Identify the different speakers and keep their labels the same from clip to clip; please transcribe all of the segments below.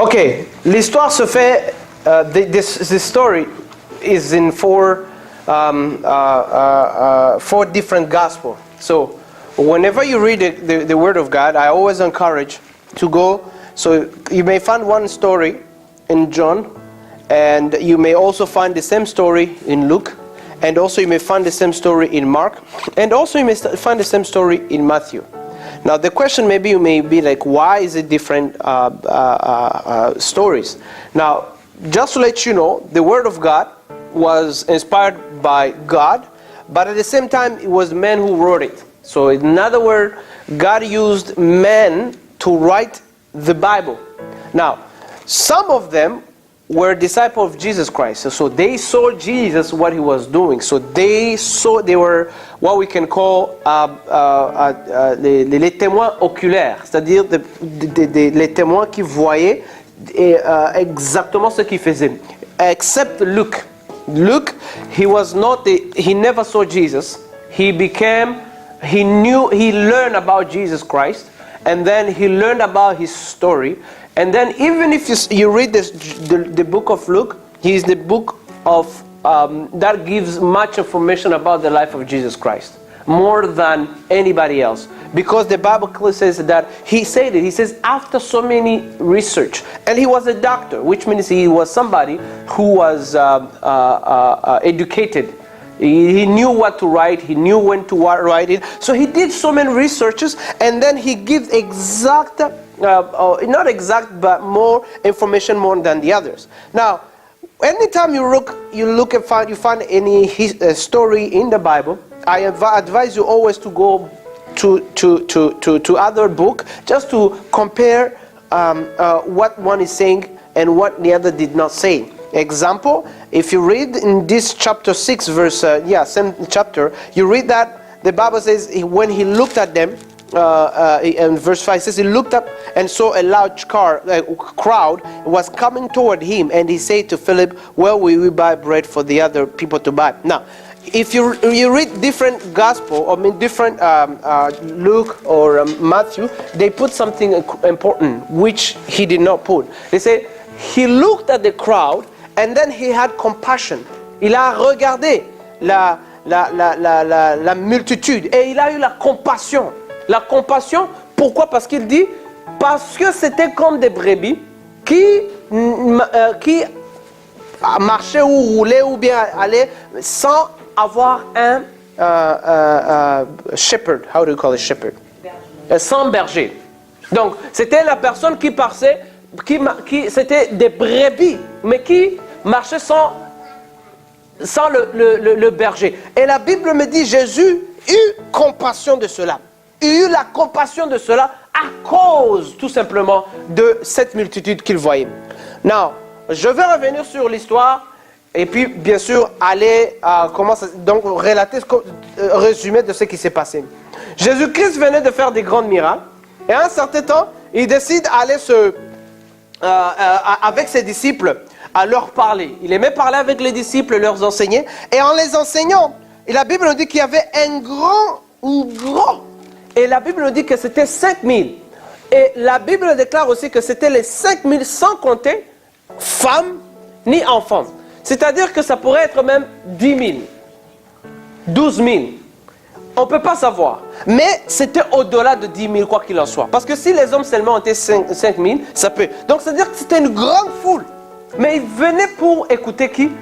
Speaker 1: Okay, l'histoire se fait. This story is in four different gospels. So, whenever you read the Word of God, I always encourage to go. So, you may find one story in John, and you may also find the same story in Luke, and also you may find the same story in Mark, and also you may find the same story in Matthew. Now the question maybe you may be like, why is it different stories? Now, just to let you know, the Word of God was inspired by God, but at the same time it was men who wrote it. So in other words, God used men to write the Bible. Now, some of them were disciples of Jesus Christ. So they saw Jesus, what he was doing. So they were what we can call les témoins oculaires, c'est-à-dire les témoins qui voyaient exactement ce qu'il faisait. Except Luke. Luke, he never saw Jesus. He learned about Jesus Christ, and then he learned about his story. And then even if you read the book of Luke, he is the book of that gives much information about the life of Jesus Christ, more than anybody else. Because the Bible clearly says that he says after so many research, and he was a doctor, which means he was somebody who was educated. He knew what to write, he knew when to write it. So he did so many researches, and then he gives exact, not exact, but more information more than the others. Now, anytime you find any story in the Bible, I advise you always to go to other book, just to compare what one is saying and what the other did not say. Example, if you read in this chapter 6 verse, same chapter, you read that the Bible says when he looked at them, in verse 5 says he looked up and saw a large crowd was coming toward him, and he said to Philip, where will we buy bread for the other people to buy? Now, if you read different gospel, different Luke or Matthew, they put something important which he did not put. They say he looked at the crowd, and then he had compassion. Il a regardé la multitude et il a eu la compassion. La compassion, pourquoi? Parce qu'il dit, parce que c'était comme des brebis qui marchaient ou roulaient ou bien allaient sans avoir un shepherd. How do you call it shepherd? Sans berger. Donc, c'était la personne qui passait, c'était des brebis, mais qui marchaient sans le berger. Et la Bible me dit, Jésus eut compassion de cela. Il eut la compassion de cela à cause, tout simplement, de cette multitude qu'il voyait. Now, je vais revenir sur l'histoire et puis, bien sûr, aller donc relater, résumer de ce qui s'est passé. Jésus-Christ venait de faire des grands miracles, et à un certain temps, il décide d'aller avec ses disciples à leur parler. Il aimait parler avec les disciples, leur enseigner, et en les enseignant, et la Bible nous dit qu'il y avait un grand, et la Bible nous dit que c'était 5000. Et la Bible déclare aussi que c'était les 5000 sans compter femmes ni enfants. C'est-à-dire que ça pourrait être même 10 000, 12 000. On ne peut pas savoir. Mais c'était au-delà de 10 000, quoi qu'il en soit. Parce que si les hommes seulement étaient 5 000, ça peut. Donc c'est-à-dire que c'était une grande foule. Mais ils venaient pour écouter qui?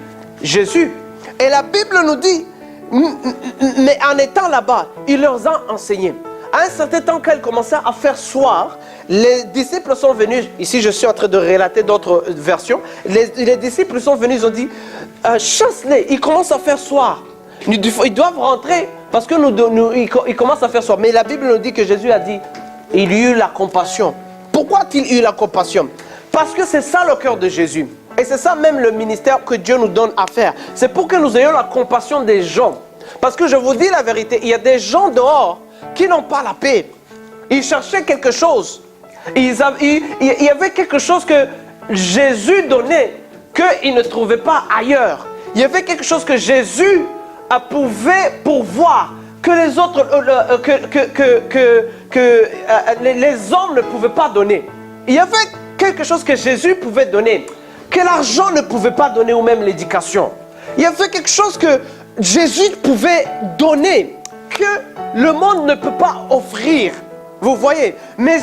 Speaker 1: Jésus. Et la Bible nous dit, mais en étant là-bas, il leur a enseigné. À un certain temps, qu'elle commençait à faire soir, les disciples sont venus, ici je suis en train de relater d'autres versions, les disciples sont venus, ils ont dit, chasse-les, ils commencent à faire soir. Ils doivent rentrer, parce que ils commencent à faire soir. Mais la Bible nous dit que Jésus a dit, il eut la compassion. Pourquoi a-t-il eu la compassion? Parce que c'est ça le cœur de Jésus. Et c'est ça même le ministère que Dieu nous donne à faire. C'est pour que nous ayons la compassion des gens. Parce que je vous dis la vérité, il y a des gens dehors qui n'ont pas la paix. Ils cherchaient quelque chose. Il y avait quelque chose que Jésus donnait qu'ils ne trouvaient pas ailleurs. Il y avait quelque chose que Jésus pouvait pourvoir que les autres, les hommes ne pouvaient pas donner. Il y avait quelque chose que Jésus pouvait donner, que l'argent ne pouvait pas donner, ou même l'éducation. Il y avait quelque chose que Jésus pouvait donner, que le monde ne peut pas offrir. Vous voyez? Mais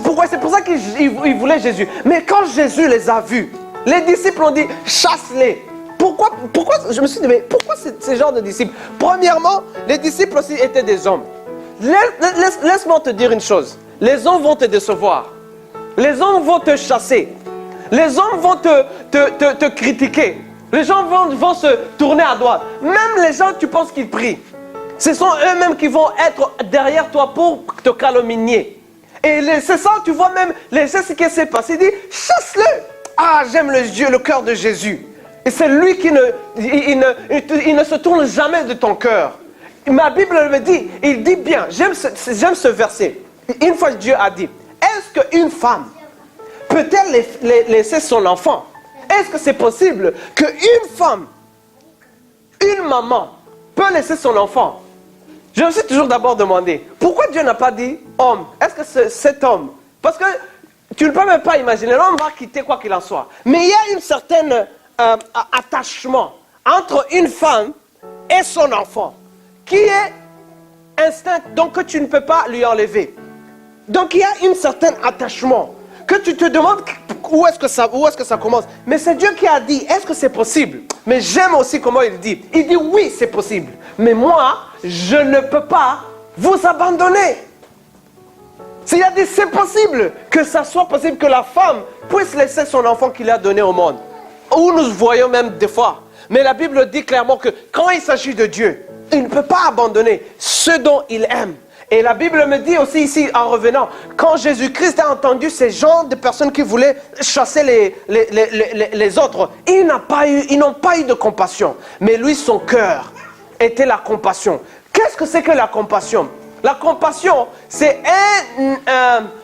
Speaker 1: pourquoi? C'est pour ça qu'ils voulaient Jésus. Mais quand Jésus les a vus, les disciples ont dit, chasse-les. Pourquoi? Je me suis dit, mais pourquoi ces genres de disciples? Premièrement, les disciples aussi étaient des hommes. Laisse-moi te dire une chose. Les hommes vont te décevoir. Les hommes vont te chasser. Les hommes vont te critiquer. Les gens vont se tourner à droite. Même les gens, tu penses qu'ils prient. Ce sont eux-mêmes qui vont être derrière toi pour te calomnier. Et c'est ça, tu vois même, c'est ce qui s'est passé. Il dit, chasse-le. Ah, j'aime le cœur de Jésus. Et c'est lui qui ne se tourne jamais de ton cœur. Ma Bible me dit, il dit bien, j'aime ce verset. Une fois Dieu a dit, est-ce qu'une femme peut-elle laisser son enfant? Est-ce que c'est possible qu'une femme, une maman, peut laisser son enfant? Je me suis toujours d'abord demandé, pourquoi Dieu n'a pas dit homme? Est-ce que cet homme? Parce que tu ne peux même pas imaginer, l'homme va quitter quoi qu'il en soit. Mais il y a une certaine attachement entre une femme et son enfant, qui est instinct, donc que tu ne peux pas lui enlever. Donc il y a un certain attachement, que tu te demandes où est-ce que ça commence. Mais c'est Dieu qui a dit, est-ce que c'est possible? Mais j'aime aussi comment il dit. Il dit oui, c'est possible. Mais moi, je ne peux pas vous abandonner. Il a dit, c'est possible que ça soit possible que la femme puisse laisser son enfant qu'il a donné au monde. Où nous voyons même des fois. Mais la Bible dit clairement que quand il s'agit de Dieu, il ne peut pas abandonner ce dont il aime. Et la Bible me dit aussi ici, en revenant, quand Jésus-Christ a entendu ces gens de personnes qui voulaient chasser les autres, ils n'ont pas eu de compassion. Mais lui, son cœur était la compassion. Qu'est-ce que c'est que la compassion? La compassion, c'est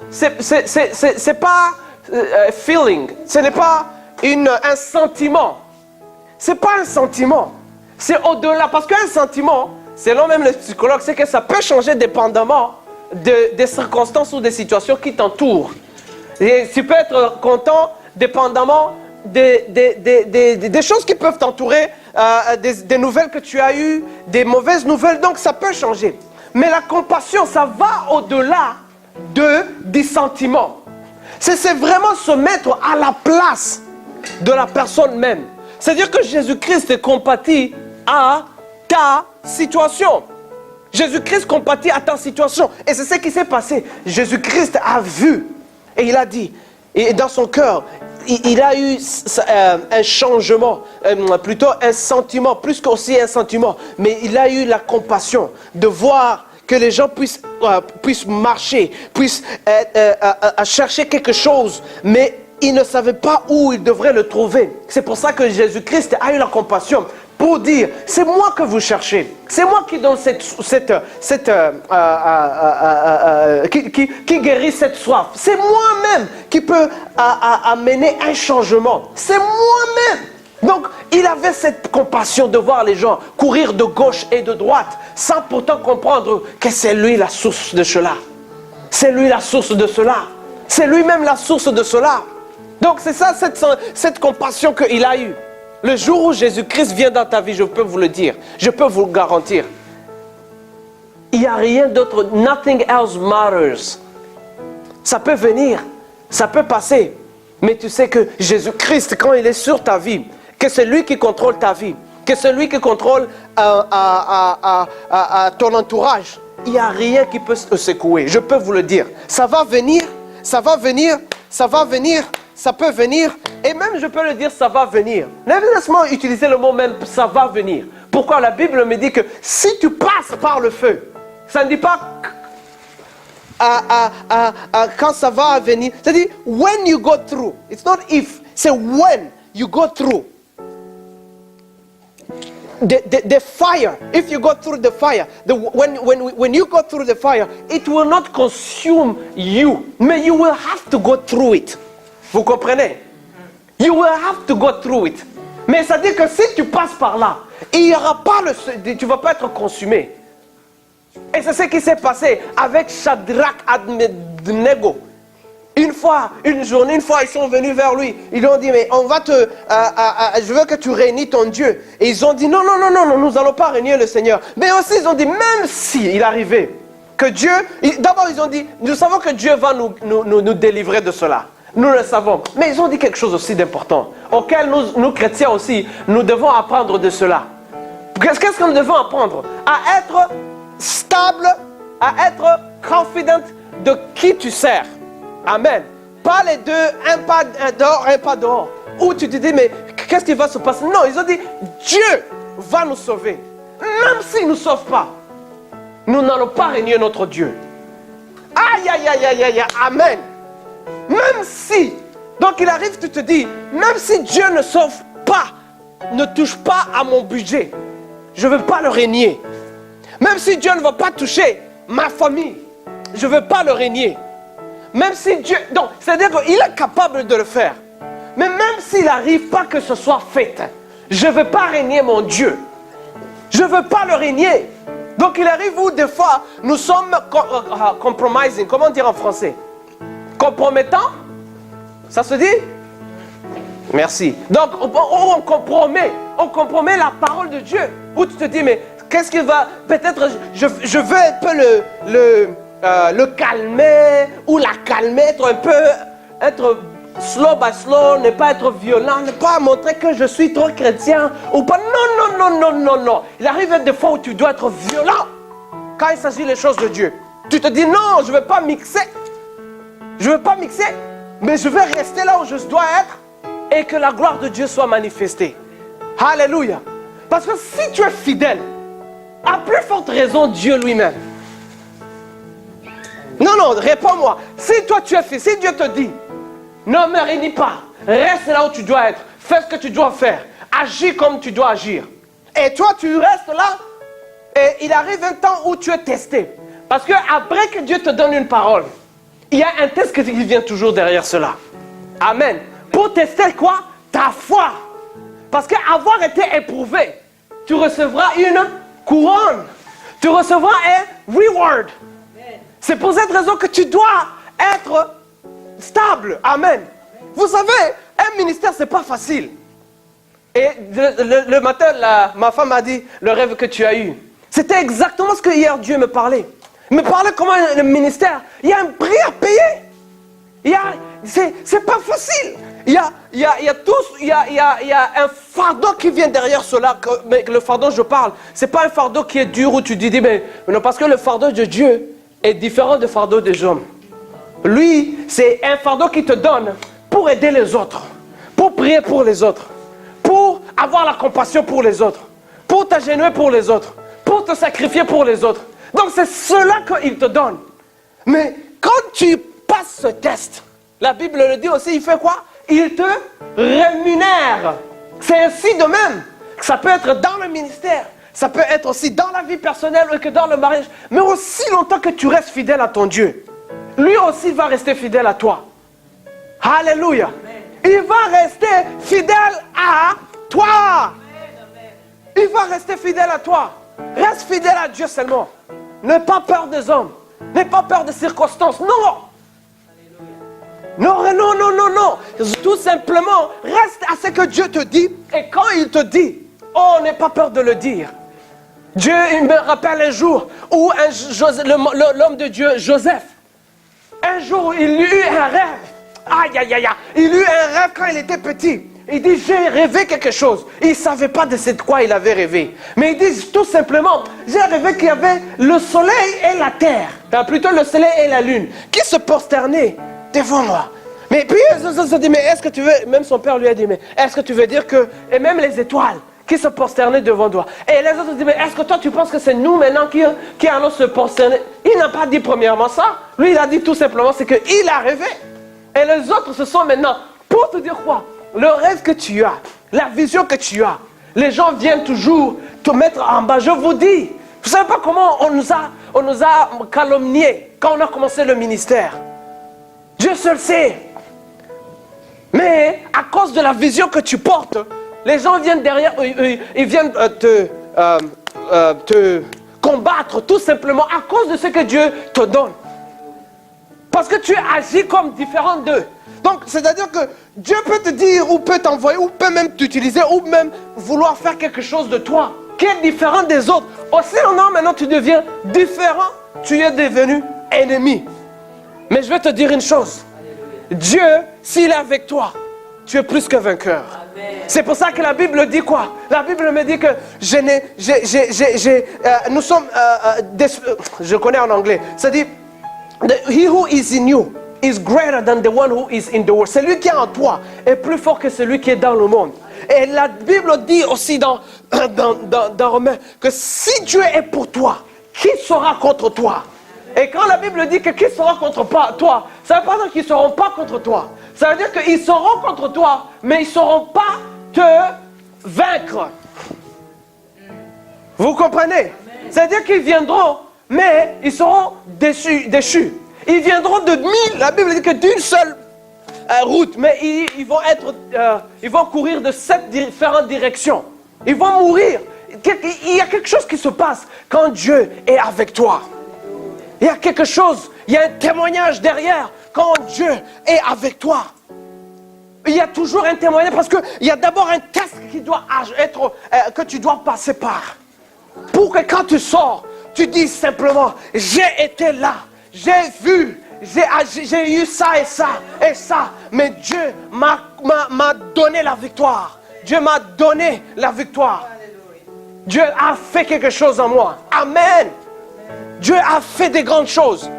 Speaker 1: c'est pas feeling, ce n'est pas un sentiment. C'est pas un sentiment. C'est au-delà, parce qu'un sentiment, selon même les psychologues, c'est que ça peut changer dépendamment des circonstances ou des situations qui t'entourent. Et tu peux être content dépendamment des choses qui peuvent t'entourer, des nouvelles que tu as eues, des mauvaises nouvelles, donc ça peut changer. Mais la compassion, ça va au-delà des sentiments. C'est vraiment se mettre à la place de la personne même. C'est-à-dire que Jésus-Christ compatit à ta situation. Jésus-Christ compatit à ta situation. Et c'est ce qui s'est passé. Jésus-Christ a vu et il a dit, et dans son cœur, il a eu un changement, plutôt un sentiment, plus qu'aussi un sentiment, mais il a eu la compassion de voir que les gens puissent marcher, puissent chercher quelque chose, mais ils ne savaient pas où ils devraient le trouver. C'est pour ça que Jésus-Christ a eu la compassion pour dire, c'est moi que vous cherchez, c'est moi qui donne qui guérit cette soif, c'est moi-même qui peut amener un changement, c'est moi-même. Donc, il avait cette compassion de voir les gens courir de gauche et de droite, sans pourtant comprendre que c'est lui la source de cela. C'est lui la source de cela. C'est lui-même la source de cela. Donc, c'est ça, cette compassion qu'il a eue. Le jour où Jésus-Christ vient dans ta vie, je peux vous le dire, je peux vous le garantir. Il n'y a rien d'autre, nothing else matters. Ça peut venir, ça peut passer, mais tu sais que Jésus-Christ, quand il est sur ta vie, que c'est lui qui contrôle ta vie, que c'est lui qui contrôle ton entourage, il n'y a rien qui peut te secouer, je peux vous le dire. Ça va venir, ça va venir, ça va venir, ça peut venir, et même je peux le dire, ça va venir. Laisse-moi utiliser le mot même, ça va venir. Pourquoi? La Bible me dit que si tu passes par le feu, ça ne dit pas quand ça va venir. C'est-à-dire, when you go through. It's not if, c'est when you go through. The fire, if you go through the fire, when you go through the fire, it will not consume you, but you will have to go through it. Vous comprenez? You will have to go through it. Mais ça dit que si tu passes par là, il n'y aura pas tu ne vas pas être consumé. Et c'est ce qui s'est passé avec Shadrach Abednego. Une fois, une journée, une fois, ils sont venus vers lui. Ils lui ont dit, mais on va je veux que tu régnes ton Dieu. Et ils ont dit, non, nous n'allons pas régner le Seigneur. Mais aussi, ils ont dit, même si il arrivait, que Dieu, d'abord ils ont dit, nous savons que Dieu va nous délivrer de cela. Nous le savons. Mais ils ont dit quelque chose aussi d'important, auquel nous chrétiens aussi, nous devons apprendre de cela. Qu'est-ce que nous devons apprendre? À être stable, à être confident de qui tu sers. Amen. Pas les deux, un pas dehors, un pas dehors. Où tu te dis, mais qu'est-ce qui va se passer? Non, ils ont dit, Dieu va nous sauver. Même s'il ne nous sauve pas, nous n'allons pas régner notre Dieu. Aïe, aïe, aïe, aïe, aïe, amen. Même si, donc il arrive, tu te dis, même si Dieu ne sauve pas, ne touche pas à mon budget, je ne veux pas le régner. Même si Dieu ne va pas toucher ma famille, je ne veux pas le régner. Même si Dieu... Donc, c'est-à-dire qu'il est capable de le faire. Mais même s'il n'arrive pas que ce soit fait, je ne veux pas régner mon Dieu. Je ne veux pas le régner. Donc, il arrive où des fois, nous sommes compromising. Comment dire en français? Compromettant? Ça se dit? Merci. Donc, on compromet la parole de Dieu. Où tu te dis, mais qu'est-ce qu'il va... Peut-être, je veux un peu le calmer ou la calmer, être slow by slow, ne pas être violent, ne pas montrer que je suis trop chrétien ou pas. Non. Il arrive des fois où tu dois être violent quand il s'agit des choses de Dieu. Tu te dis non, je ne veux pas mixer. Je ne veux pas mixer, mais je veux rester là où je dois être et que la gloire de Dieu soit manifestée. Alléluia. Parce que si tu es fidèle, à plus forte raison Dieu lui-même. Non, réponds-moi. Si toi tu es fidèle, si Dieu te dit, ne me réunis pas, reste là où tu dois être, fais ce que tu dois faire, agis comme tu dois agir. Et toi tu restes là, et il arrive un temps où tu es testé. Parce que après que Dieu te donne une parole, il y a un test qui vient toujours derrière cela. Amen. Pour tester quoi? Ta foi. Parce qu'avoir été éprouvé, tu recevras une couronne. Tu recevras un reward. C'est pour cette raison que tu dois être stable. Amen. Vous savez, un ministère, c'est pas facile. Et le matin, ma femme m'a dit le rêve que tu as eu. C'était exactement ce que hier Dieu me parlait. Il me parlait comment le ministère, il y a un prix à payer. C'est pas facile. Il y a un fardeau qui vient derrière cela. Mais le fardeau, je parle, c'est pas un fardeau qui est dur où tu dis, mais non, parce que le fardeau de Dieu est différent du fardeau des hommes. Lui, c'est un fardeau qui te donne pour aider les autres, pour prier pour les autres, pour avoir la compassion pour les autres, pour t'agenouiller pour les autres, pour te sacrifier pour les autres. Donc c'est cela qu'il te donne. Mais quand tu passes ce test, la Bible le dit aussi, il fait quoi? Il te rémunère. C'est ainsi de même que ça peut être dans le ministère, ça peut être aussi dans la vie personnelle que dans le mariage. Mais aussi longtemps que tu restes fidèle à ton Dieu, lui aussi va rester fidèle à toi. Alléluia. Il va rester fidèle à toi. Il va rester fidèle à toi. Reste fidèle à Dieu seulement. N'aie pas peur des hommes. N'aie pas peur des circonstances. Non. Non. Tout simplement, reste à ce que Dieu te dit. Et quand il te dit, oh, n'aie pas peur de le dire. Dieu, il me rappelle un jour où l'homme de Dieu, Joseph, un jour, il eut un rêve. Il eut un rêve quand il était petit. Il dit, j'ai rêvé quelque chose. Il ne savait pas de quoi il avait rêvé. Mais il dit tout simplement, j'ai rêvé qu'il y avait le soleil et la terre. Enfin, plutôt le soleil et la lune qui se prosternaient devant moi. Mais puis, il se dit, mais est-ce que tu veux... Même son père lui a dit, mais est-ce que tu veux dire que... Et même les étoiles qui se prosternaient devant toi. Et les autres disent, mais est-ce que toi tu penses que c'est nous maintenant qui allons se prosterner? Il n'a pas dit premièrement ça. Lui, il a dit tout simplement, c'est qu'il a rêvé. Et les autres, ce sont maintenant, pour te dire quoi? Le rêve que tu as, la vision que tu as, les gens viennent toujours te mettre en bas. Je vous dis, vous ne savez pas comment on nous a calomniés quand on a commencé le ministère. Dieu seul sait. Mais à cause de la vision que tu portes, les gens viennent derrière, ils viennent te combattre tout simplement à cause de ce que Dieu te donne. Parce que tu agis comme différent d'eux. Donc, c'est-à-dire que Dieu peut te dire, ou peut t'envoyer, ou peut même t'utiliser, ou même vouloir faire quelque chose de toi qui est différent des autres. Aussi, non, maintenant tu deviens différent, tu es devenu ennemi. Mais je vais te dire une chose. Dieu, s'il est avec toi, tu es plus que vainqueur. C'est pour ça que la Bible dit quoi? La Bible me dit que nous sommes, je connais en anglais, ça dit, he who is in you is greater than the one who is in the world. Celui qui est en toi est plus fort que celui qui est dans le monde. Et la Bible dit aussi dans Romains que si Dieu est pour toi, qui sera contre toi? Et quand la Bible dit que qui sera contre toi, ça ne veut pas dire qu'ils ne seront pas contre toi. Ça veut dire qu'ils seront contre toi, mais ils ne sauront pas te vaincre. Vous comprenez? C'est-à-dire qu'ils viendront, mais ils seront déchus. Ils viendront de mille, la Bible dit que d'une seule route, mais ils vont courir de 7 différentes directions. Ils vont mourir. Il y a quelque chose qui se passe quand Dieu est avec toi. Il y a quelque chose, il y a un témoignage derrière quand Dieu est avec toi. Il y a toujours un témoignage parce qu'il y a d'abord un test qui doit être, que tu dois passer par. Pour que quand tu sors, tu dis simplement, j'ai été là, j'ai vu, j'ai eu ça et ça et ça. Mais Dieu m'a donné la victoire. Dieu m'a donné la victoire. Dieu a fait quelque chose en moi. Amen. Dieu a fait des grandes choses.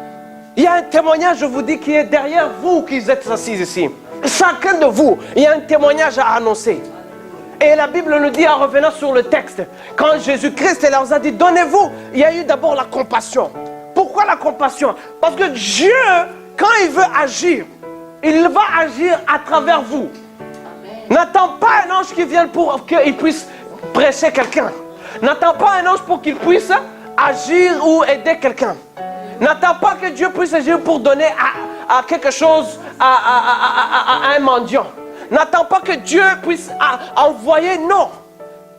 Speaker 1: Il y a un témoignage, je vous dis, qui est derrière vous qui êtes assis ici. Chacun de vous, il y a un témoignage à annoncer. Et la Bible nous dit, en revenant sur le texte, quand Jésus-Christ leur a dit, donnez-vous, il y a eu d'abord la compassion. Pourquoi la compassion? Parce que Dieu, quand il veut agir, il va agir à travers vous. N'attends pas un ange qui vienne pour qu'il puisse prêcher quelqu'un. N'attends pas un ange pour qu'il puisse agir ou aider quelqu'un. N'attends pas que Dieu puisse agir pour donner à quelque chose à un mendiant. N'attends pas que Dieu puisse envoyer. Non.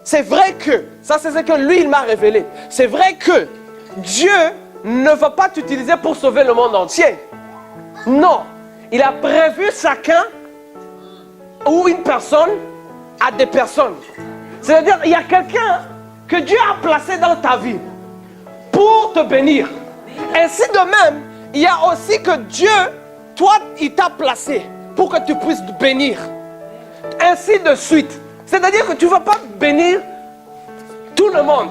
Speaker 1: C'est vrai que, ça c'est ce que lui il m'a révélé. C'est vrai que Dieu ne va pas t'utiliser pour sauver le monde entier. Non. Il a prévu chacun ou une personne à des personnes. C'est-à-dire il y a quelqu'un que Dieu a placé dans ta vie pour te bénir. Ainsi de même, il y a aussi que Dieu, toi, il t'a placé pour que tu puisses te bénir. Ainsi de suite. C'est-à-dire que tu ne vas pas bénir tout le monde.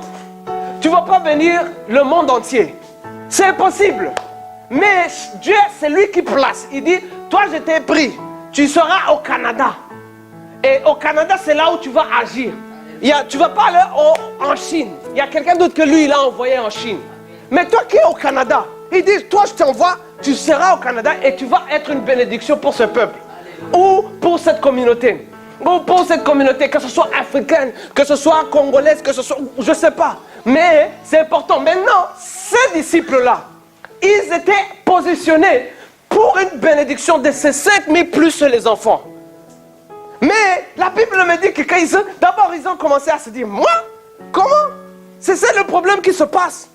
Speaker 1: Tu ne vas pas bénir le monde entier. C'est impossible. Mais Dieu, c'est lui qui place. Il dit, toi, je t'ai pris. Tu seras au Canada. Et au Canada, c'est là où tu vas agir. Tu ne vas pas aller en Chine. Il y a quelqu'un d'autre que lui, il a envoyé en Chine. Mais toi qui es au Canada, il dit, toi je t'envoie, tu seras au Canada et tu vas être une bénédiction pour ce peuple. Ou pour cette communauté. Ou pour cette communauté, que ce soit africaine, que ce soit congolaise, que ce soit, je ne sais pas. Mais c'est important. Maintenant, ces disciples-là, ils étaient positionnés pour une bénédiction de ces 5000 plus les enfants. Mais la Bible me dit que quand d'abord ils ont commencé à se dire, moi, comment? C'est ça le problème qui se passe.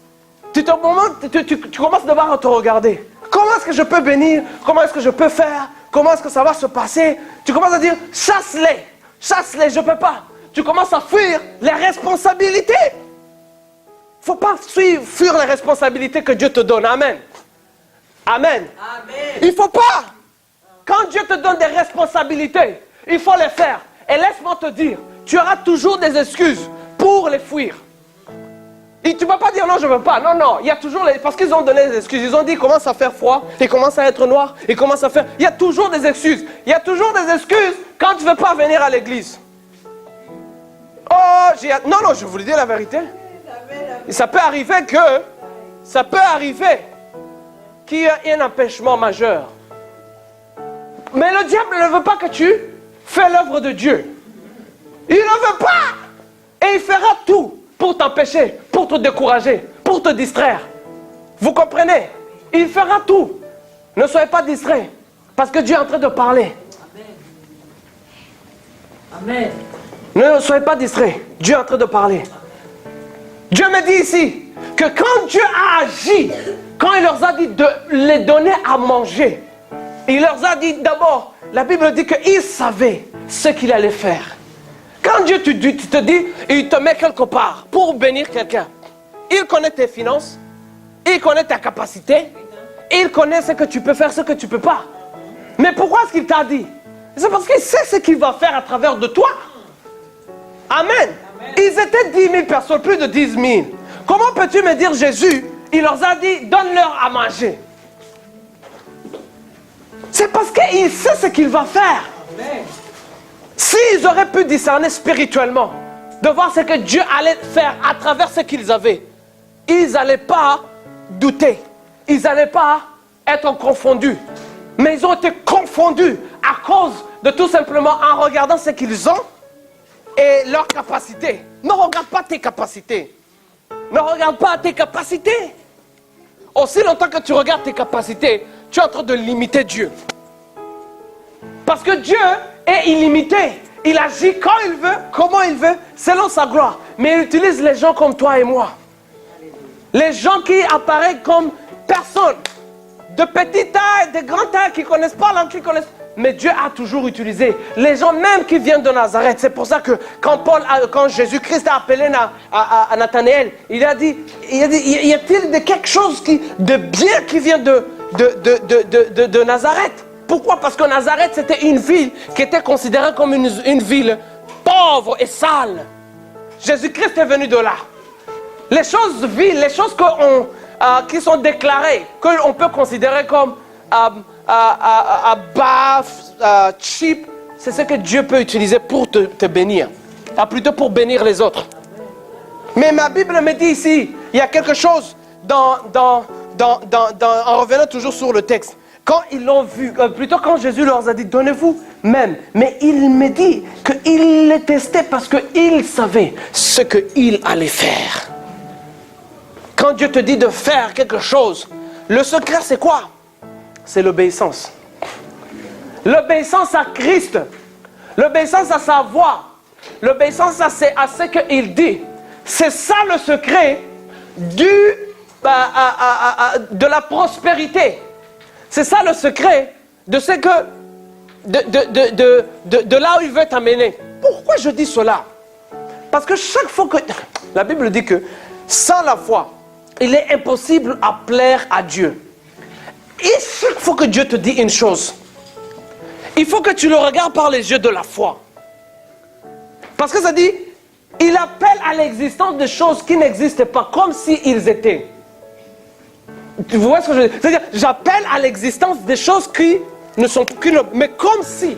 Speaker 1: Tu commences d'abord à te regarder. Comment est-ce que je peux bénir? Comment est-ce que je peux faire? Comment est-ce que ça va se passer? Tu commences à dire, chasse-les, je ne peux pas. Tu commences à fuir les responsabilités. Il ne faut pas fuir les responsabilités que Dieu te donne. Amen. Amen. Il ne faut pas. Quand Dieu te donne des responsabilités, il faut les faire. Et laisse-moi te dire, tu auras toujours des excuses pour les fuir. Et tu ne vas pas dire non, je ne veux pas. Non, non, il y a toujours parce qu'ils ont donné des excuses. Ils ont dit, il commence à faire froid, il commence à être noir, il commence à faire... Il y a toujours des excuses. Il y a toujours des excuses quand tu ne veux pas venir à l'église. Oh, non, je vous le dis la vérité. Et ça peut arriver qu'il y ait un empêchement majeur. Mais le diable ne veut pas que tu fais l'œuvre de Dieu. Il ne veut pas. Et il fera tout pour t'empêcher, pour te décourager, pour te distraire. Vous comprenez? Il fera tout. Ne soyez pas distraits, parce que Dieu est en train de parler.
Speaker 2: Amen.
Speaker 1: Ne soyez pas distraits, Dieu est en train de parler. Dieu me dit ici que quand Dieu a agi quand il leur a dit de les donner à manger, il leur a dit d'abord, la Bible dit qu'il savait ce qu'il allait faire. Quand Dieu te dit, il te met quelque part pour bénir quelqu'un, il connaît tes finances, il connaît ta capacité, il connaît ce que tu peux faire, ce que tu ne peux pas. Mais pourquoi est-ce qu'il t'a dit? C'est parce qu'il sait ce qu'il va faire à travers de toi. Amen. Ils étaient 10 000 personnes, plus de 10 000. Comment peux-tu me dire Jésus, il leur a dit, donne-leur à manger? C'est parce qu'il sait ce qu'il va faire. S'ils auraient pu discerner spirituellement, de voir ce que Dieu allait faire à travers ce qu'ils avaient, ils n'allaient pas douter. Ils n'allaient pas être confondus. Mais ils ont été confondus à cause de tout simplement en regardant ce qu'ils ont et leur capacité. Ne regarde pas tes capacités. Ne regarde pas tes capacités. Aussi longtemps que tu regardes tes capacités, tu es en train de limiter Dieu. Parce que Dieu est illimité. Il agit quand il veut, comment il veut, selon sa gloire. Mais il utilise les gens comme toi et moi. Les gens qui apparaissent comme personnes. De petite taille, de grande taille, qui ne connaissent pas l'anglais, qui connaissent... Mais Dieu a toujours utilisé les gens même qui viennent de Nazareth. C'est pour ça que quand Jésus-Christ a appelé à Nathanaël, il a dit, y a-t-il quelque chose de bien qui vient de Nazareth? Pourquoi? Parce que Nazareth, c'était une ville qui était considérée comme une ville pauvre et sale. Jésus-Christ est venu de là. Les choses viles, les choses qui sont déclarées, qu'on peut considérer comme bas, cheap, c'est ce que Dieu peut utiliser pour te bénir. Plutôt pour bénir les autres. Mais ma Bible me dit ici, il y a quelque chose en revenant toujours sur le texte. Quand ils l'ont vu, plutôt quand Jésus leur a dit, donnez-vous même. Mais il me dit qu'il les testait parce qu'il savait ce qu'il allait faire. Quand Dieu te dit de faire quelque chose, le secret c'est quoi? C'est l'obéissance. L'obéissance à Christ. L'obéissance à sa voix. L'obéissance à ce qu'il dit. C'est ça le secret de la prospérité. C'est ça le secret de ce que de là où il veut t'amener. Pourquoi je dis cela? Parce que chaque fois que la Bible dit que sans la foi, il est impossible à plaire à Dieu. Et chaque fois que Dieu te dit une chose, il faut que tu le regardes par les yeux de la foi. Parce que ça dit, il appelle à l'existence des choses qui n'existaient pas, comme s'ils étaient. Vous voyez ce que je veux dire? C'est-à-dire, j'appelle à l'existence des choses qui ne sont qu'une, mais comme si.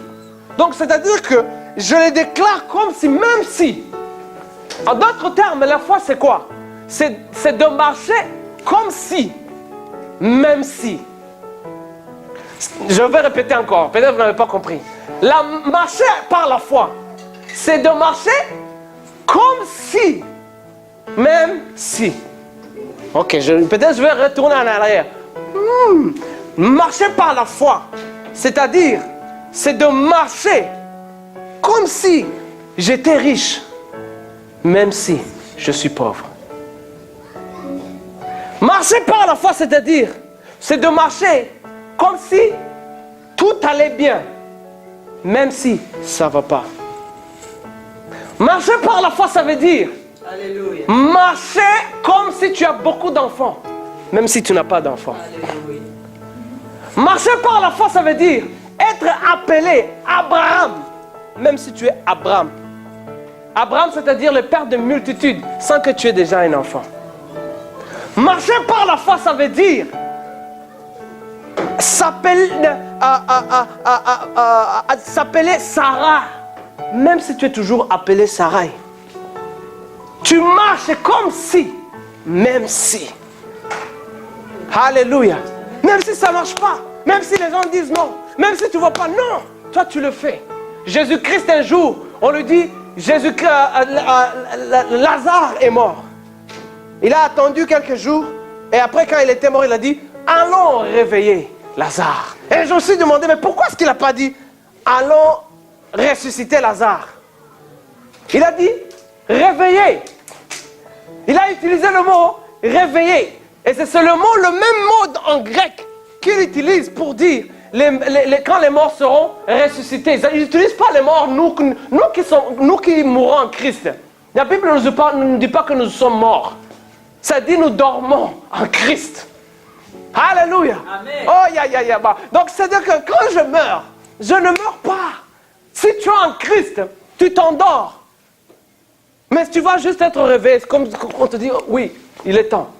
Speaker 1: Donc, c'est-à-dire que je les déclare comme si, même si. En d'autres termes, la foi, c'est quoi? C'est de marcher comme si, même si. Je vais répéter encore, peut-être que vous n'avez pas compris. Marcher par la foi, c'est de marcher comme si, même si. Ok, peut-être je vais retourner en arrière. Marcher par la foi, c'est-à-dire, c'est de marcher comme si j'étais riche, même si je suis pauvre. Marcher par la foi, c'est-à-dire, c'est de marcher comme si tout allait bien, même si ça ne va pas. Marcher par la foi, ça veut dire Alléluia. Marcher comme si tu as beaucoup d'enfants, même si tu n'as pas d'enfants. Alléluia. Marcher par la foi, ça veut dire être appelé Abraham, même si tu es Abraham. Abraham, c'est-à-dire le père de multitudes, sans que tu aies déjà un enfant. Marcher par la foi, ça veut dire s'appeler Sarah, même si tu es toujours appelé Sarai. Tu marches comme si, même si. Alléluia. Même si ça ne marche pas, même si les gens disent non, même si tu ne vois pas, non, toi tu le fais. Jésus-Christ, un jour, on lui dit, Lazare est mort. Il a attendu quelques jours, et après quand il était mort, il a dit, allons réveiller Lazare. Et je me suis demandé, mais pourquoi est-ce qu'il n'a pas dit, allons ressusciter Lazare? Il a dit, réveiller. Il a utilisé le mot réveiller. Et c'est le même mot en grec qu'il utilise pour dire quand les morts seront ressuscités. Ils n'utilisent pas les morts, nous qui mourons en Christ. La Bible ne nous dit pas que nous sommes morts. Ça dit nous dormons en Christ. Alléluia. Amen. Oh, Donc c'est-à-dire que quand je meurs, je ne meurs pas. Si tu es en Christ, tu t'endors. Mais tu vas juste être réveillé. C'est comme on te dit, oui, il est temps.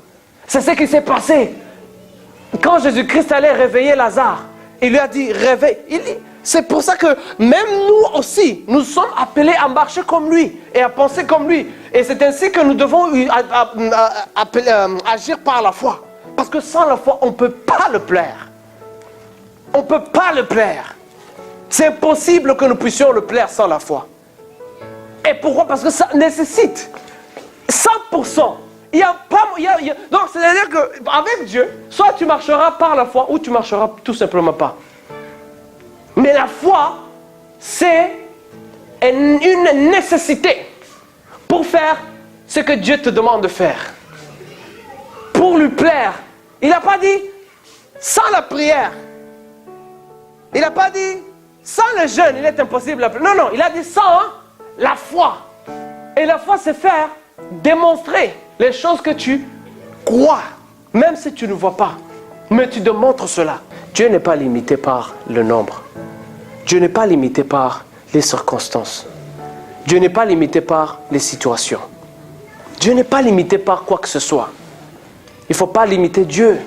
Speaker 1: C'est ce qui s'est passé. Quand Jésus-Christ allait réveiller Lazare, il lui a dit, réveille. C'est pour ça que même nous aussi, nous sommes appelés à marcher comme lui et à penser comme lui. Et c'est ainsi que nous devons agir par la foi. Parce que sans la foi, on ne peut pas le plaire. On ne peut pas le plaire. C'est impossible que nous puissions le plaire sans la foi. Et pourquoi? Parce que ça nécessite 100%. Donc, c'est-à-dire qu'avec Dieu, soit tu marcheras par la foi ou tu marcheras tout simplement pas. Mais la foi, c'est une nécessité pour faire ce que Dieu te demande de faire. Pour lui plaire. Il n'a pas dit sans la prière. Il n'a pas dit sans le jeûne, il est impossible. Non, il a dit sans la foi. Et la foi, c'est faire démontrer les choses que tu crois, même si tu ne vois pas. Mais tu démontres cela. Dieu n'est pas limité par le nombre. Dieu n'est pas limité par les circonstances. Dieu n'est pas limité par les situations. Dieu n'est pas limité par quoi que ce soit. Il ne faut pas limiter Dieu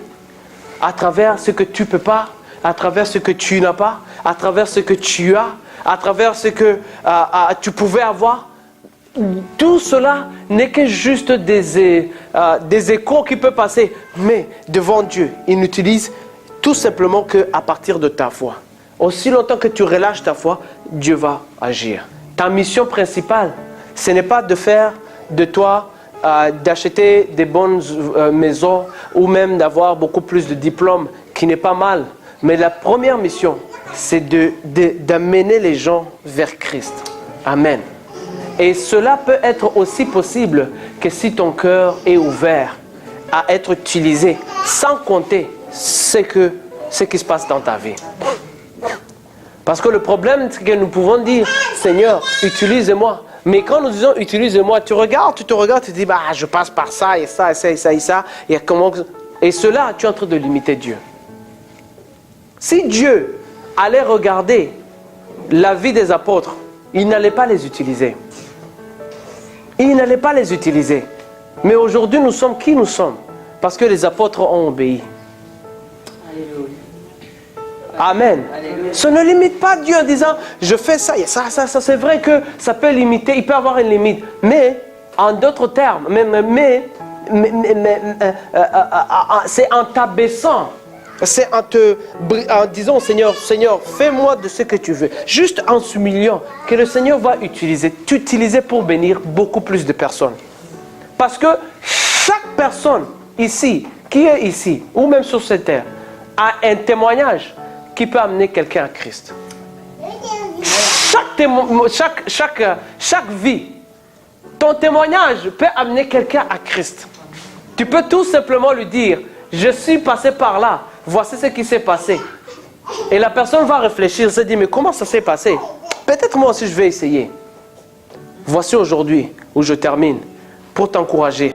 Speaker 1: à travers ce que tu ne peux pas, à travers ce que tu n'as pas, à travers ce que tu as, à travers ce que tu pouvais avoir. Tout cela n'est que juste des échos qui peuvent passer. Mais devant Dieu, il n'utilise tout simplement qu'à partir de ta foi. Aussi longtemps que tu relâches ta foi, Dieu va agir. Ta mission principale, ce n'est pas de faire de toi, d'acheter des bonnes maisons ou même d'avoir beaucoup plus de diplômes, qui n'est pas mal. Mais la première mission, c'est d'amener les gens vers Christ. Amen. Et cela peut être aussi possible que si ton cœur est ouvert à être utilisé, sans compter ce qui se passe dans ta vie. Parce que le problème, c'est que nous pouvons dire, Seigneur, utilise-moi. Mais quand nous disons utilise-moi, tu te regardes, tu te dis, je passe par ça et ça et ça et ça et ça. Et cela, tu es en train de limiter Dieu. Si Dieu allait regarder la vie des apôtres, il n'allait pas les utiliser. Il n'allait pas les utiliser. Mais aujourd'hui, nous sommes qui nous sommes? Parce que les apôtres ont obéi. Alléluia. Amen. Alléluia. Ça ne limite pas Dieu en disant, je fais ça, ça. C'est vrai que ça peut limiter, il peut avoir une limite. Mais, en d'autres termes, c'est en t'abaissant. C'est en disant au Seigneur, fais-moi de ce que tu veux. Juste en s'humiliant, que le Seigneur va t'utiliser pour bénir beaucoup plus de personnes. Parce que chaque personne ici, qui est ici, ou même sur cette terre, a un témoignage qui peut amener quelqu'un à Christ. Chaque vie, ton témoignage peut amener quelqu'un à Christ. Tu peux tout simplement lui dire, je suis passé par là, voici ce qui s'est passé. Et la personne va réfléchir, se dire, mais comment ça s'est passé? Peut-être moi aussi je vais essayer. Voici aujourd'hui où je termine, pour t'encourager,